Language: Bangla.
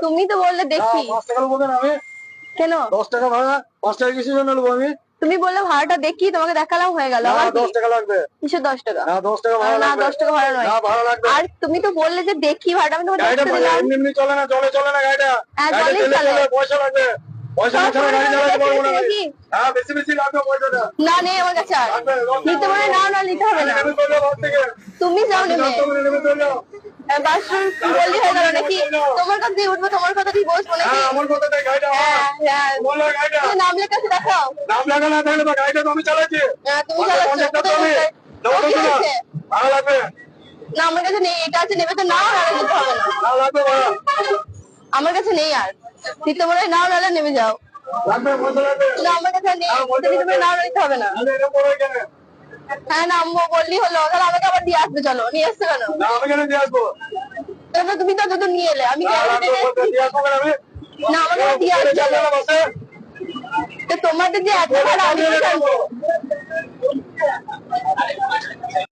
তুমি তো বললে দেখি 5 টাকা নেবো কেন আমি? কেন 10 টাকা ভাড়া, 5 টাকা কিসের জন্য নেবো আমি? তুমি বললে ভাড়াটা দেখি, তোমাকে দেখালাম, হয়ে গেল। না আবার 10 টাকা লাগবে। কিসের 10 টাকা? না 10 টাকা ভাড়া না লাগবে। 10 টাকা ভাড়া নয়। না ভাড়া লাগবে। আর তুমি তো বললে যে দেখি ভাড়াটা, আমি তোমাকে গাড়িটা দেখতে দিলাম। এমনি এমনি চলে না, চলে না গাড়িটা। হ্যাঁ, গাড়িটা জলেই তেলে চলে। চলে, পয়সা লাগবে। পয়সা না ছাড়া গাড়ি চালাতে পারবো না আমি। নাকি? হ্যাঁ বেশি লাগবে পয়সাটা। না নেই আমার কাছে আর। লাগবে, নিতে পারে না, না নিতে হবে না। নেমে চলে যাও বাস থেকে। তুমি যাও নেমে। নেমে চলে যাও। বাসরুম বললি হয়ে গেল নাকি? তোমার কথা দিয়ে উঠবো, তোমার কথা দিয়ে বসবো নাকি? হ্যাঁ আমার কথাটাই, গাড়িটা আমার। হ্যাঁ, হ্যাঁ। বলো গাড়িটা। তুমি নাম লেখা আছে, দেখাও। নাম লাগা না থাকলে তো গাড়িটা তো আমি চালাচ্ছি। হ্যাঁ, তুমি চালাচ্ছো। কন্ডাক্টর তো কোথায় আমি। কোথায়? নেবো ও, কি তো না। হয়েছে? ভাড়া লাগবে। না আমার কাছে নেই, এটা আছে, নেবে তো নাও, নাহলে নিতে হবে না। না লাগবে ভাড়া। আমার কাছে নেই আর। নিতে পারে নাও, নাহলে নেমে যাও। লাগবে, পয়সা লাগবে। না আমার কাছে নেই, হ্যাঁ, পয়সা নিতে পারে লাগবে। নাও, নিতে হবে না। তাহলে এটা পড়ে কেন? হ্যাঁ নামবো বললি হলো, তাহলে আমাকে আবার দিয়ে আসবে, চলো নিয়ে আসতে কেন? না আমি কেন দিয়ে আসবো? তাহলে তুমি তো দুটো নিয়ে এলে, আমি না লাগবে, পয়সা দিয়ে আসবো কেন আমি? না আমাকে আবার দিয়ে আসবে। যাবে না বাসে? তো তোমাদের যে এত ভাড়া, আমি কি করবো?